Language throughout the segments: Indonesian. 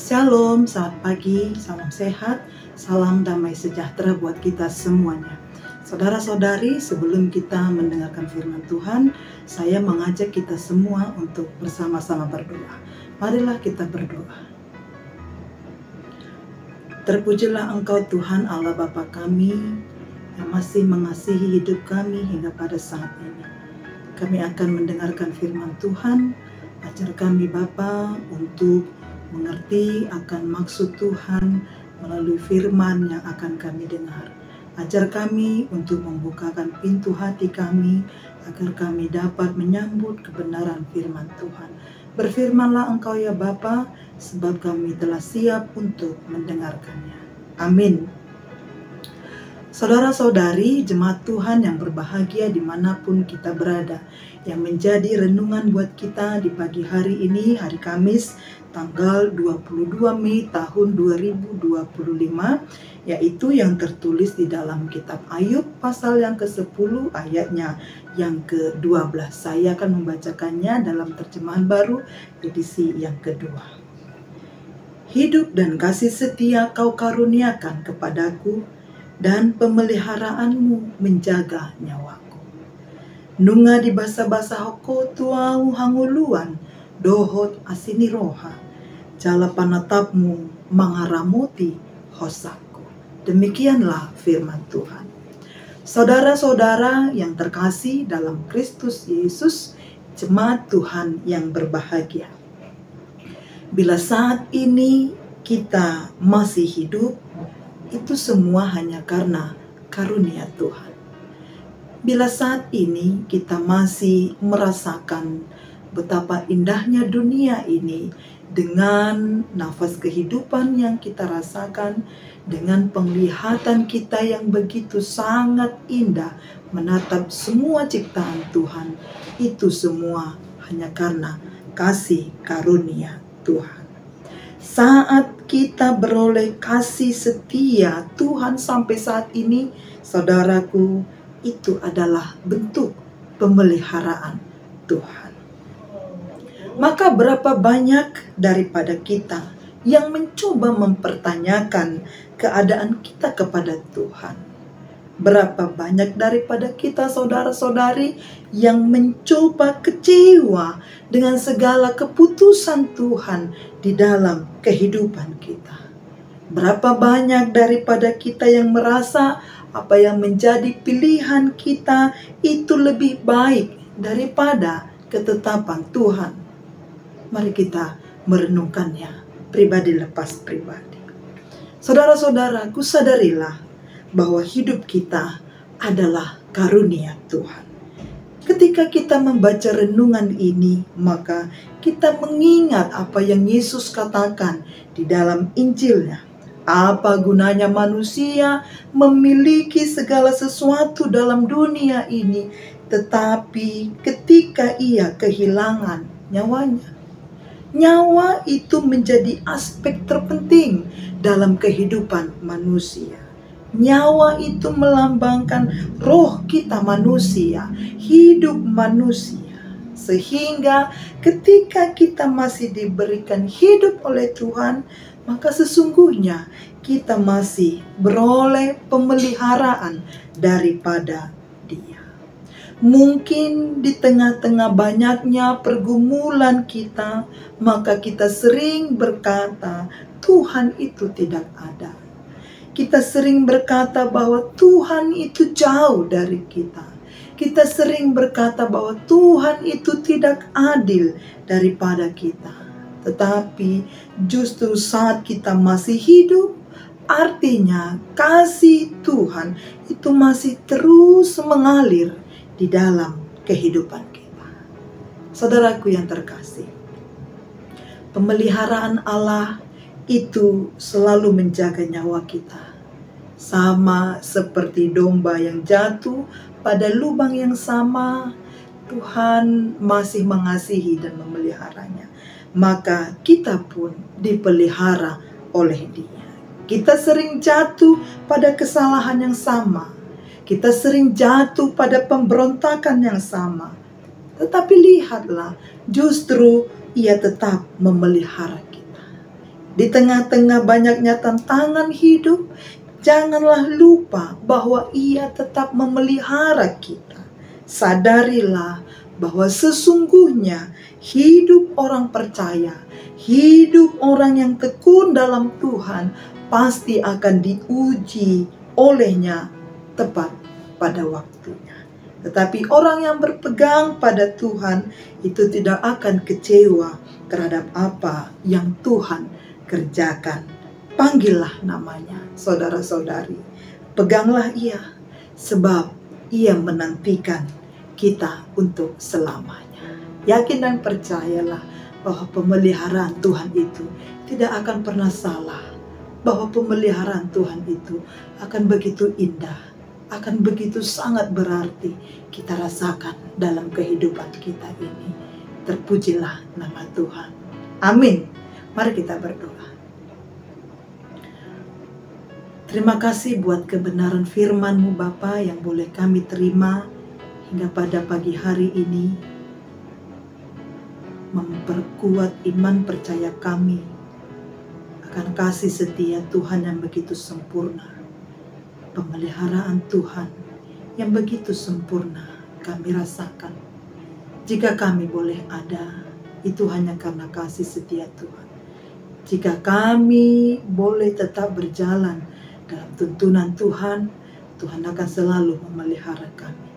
Shalom, selamat pagi, salam sehat, salam damai sejahtera buat kita semuanya. Saudara-saudari, sebelum kita mendengarkan firman Tuhan, saya mengajak kita semua untuk bersama-sama berdoa. Marilah kita berdoa. Terpujilah Engkau Tuhan Allah Bapa kami yang masih mengasihi hidup kami hingga pada saat ini. Kami akan mendengarkan firman Tuhan. Ajar kami Bapa untuk mengerti akan maksud Tuhan melalui firman yang akan kami dengar. Ajar kami untuk membukakan pintu hati kami agar kami dapat menyambut kebenaran firman Tuhan. Berfirmanlah Engkau ya Bapa, sebab kami telah siap untuk mendengarkannya. Amin. Saudara-saudari, jemaat Tuhan yang berbahagia dimanapun kita berada, yang menjadi renungan buat kita di pagi hari ini, hari Kamis, tanggal 22 Mei tahun 2025, yaitu yang tertulis di dalam kitab Ayub pasal yang ke-10 ayatnya yang ke-12. Saya akan membacakannya dalam terjemahan baru edisi yang kedua. Hidup dan kasih setia kau karuniakan kepadaku, dan pemeliharaanmu menjaga nyawaku. Nunga di basa-basa hoko tuau hanguluan, dohot asini roha, jala panatapmu mangaramuti hosaku. Demikianlah firman Tuhan. Saudara-saudara yang terkasih dalam Kristus Yesus, jemaat Tuhan yang berbahagia. Bila saat ini kita masih hidup, itu semua hanya karena karunia Tuhan. Bila saat ini kita masih merasakan betapa indahnya dunia ini dengan nafas kehidupan yang kita rasakan, dengan penglihatan kita yang begitu sangat indah menatap semua ciptaan Tuhan, itu semua hanya karena kasih karunia Tuhan. Saat kita beroleh kasih setia Tuhan sampai saat ini, saudaraku, itu adalah bentuk pemeliharaan Tuhan. Maka berapa banyak daripada kita yang mencoba mempertanyakan keadaan kita kepada Tuhan? Berapa banyak daripada kita saudara-saudari yang mencoba kecewa dengan segala keputusan Tuhan di dalam kehidupan kita? Berapa banyak daripada kita yang merasa apa yang menjadi pilihan kita itu lebih baik daripada ketetapan Tuhan? Mari kita merenungkannya pribadi lepas pribadi. Saudara-saudaraku, sadarilah bahwa hidup kita adalah karunia Tuhan. Ketika kita membaca renungan ini, maka kita mengingat apa yang Yesus katakan di dalam Injilnya. Apa gunanya manusia memiliki segala sesuatu dalam dunia ini, tetapi ketika ia kehilangan nyawanya. Nyawa itu menjadi aspek terpenting dalam kehidupan manusia. Nyawa itu melambangkan roh kita manusia, hidup manusia. Sehingga ketika kita masih diberikan hidup oleh Tuhan, maka sesungguhnya kita masih beroleh pemeliharaan daripada Dia. Mungkin di tengah-tengah banyaknya pergumulan kita, maka kita sering berkata, Tuhan itu tidak ada. Kita sering berkata bahwa Tuhan itu jauh dari kita. Kita sering berkata bahwa Tuhan itu tidak adil daripada kita. Tetapi justru saat kita masih hidup, artinya kasih Tuhan itu masih terus mengalir di dalam kehidupan kita. Saudaraku yang terkasih, pemeliharaan Allah itu selalu menjaga nyawa kita. Sama seperti domba yang jatuh pada lubang yang sama, Tuhan masih mengasihi dan memeliharanya. Maka kita pun dipelihara oleh Dia. Kita sering jatuh pada kesalahan yang sama. Kita sering jatuh pada pemberontakan yang sama. Tetapi lihatlah, justru Ia tetap memelihara kita. Di tengah-tengah banyaknya tantangan hidup, janganlah lupa bahwa Ia tetap memelihara kita. Sadarilah bahwa sesungguhnya hidup orang percaya, hidup orang yang tekun dalam Tuhan pasti akan diuji olehnya tepat pada waktunya. Tetapi orang yang berpegang pada Tuhan itu tidak akan kecewa terhadap apa yang Tuhan kerjakan. Panggillah namanya, saudara-saudari. Peganglah Ia, sebab Ia menantikan kita untuk selamanya. Yakin dan percayalah bahwa pemeliharaan Tuhan itu tidak akan pernah salah. Bahwa pemeliharaan Tuhan itu akan begitu indah, akan begitu sangat berarti kita rasakan dalam kehidupan kita ini. Terpujilah nama Tuhan. Amin. Mari kita berdoa. Terima kasih buat kebenaran firman-Mu Bapa yang boleh kami terima hingga pada pagi hari ini. Memperkuat iman percaya kami akan kasih setia Tuhan yang begitu sempurna. Pemeliharaan Tuhan yang begitu sempurna kami rasakan. Jika kami boleh ada, itu hanya karena kasih setia Tuhan. Jika kami boleh tetap berjalan dalam tuntunan Tuhan, Tuhan akan selalu memelihara kami.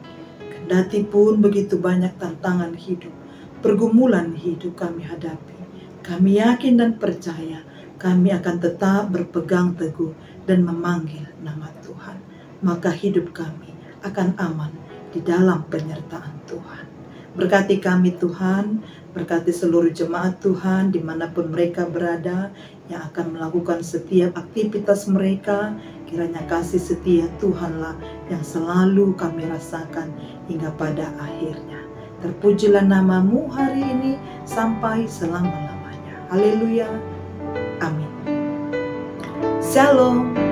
Kendati pun begitu banyak tantangan hidup, pergumulan hidup kami hadapi, kami yakin dan percaya kami akan tetap berpegang teguh dan memanggil nama Tuhan. Maka hidup kami akan aman di dalam penyertaan Tuhan. Berkati kami Tuhan, berkati seluruh jemaat Tuhan dimanapun mereka berada yang akan melakukan setiap aktivitas mereka. Kiranya kasih setia Tuhanlah yang selalu kami rasakan hingga pada akhirnya. Terpujilah nama-Mu hari ini sampai selama-lamanya. Haleluya. Amin. Shalom.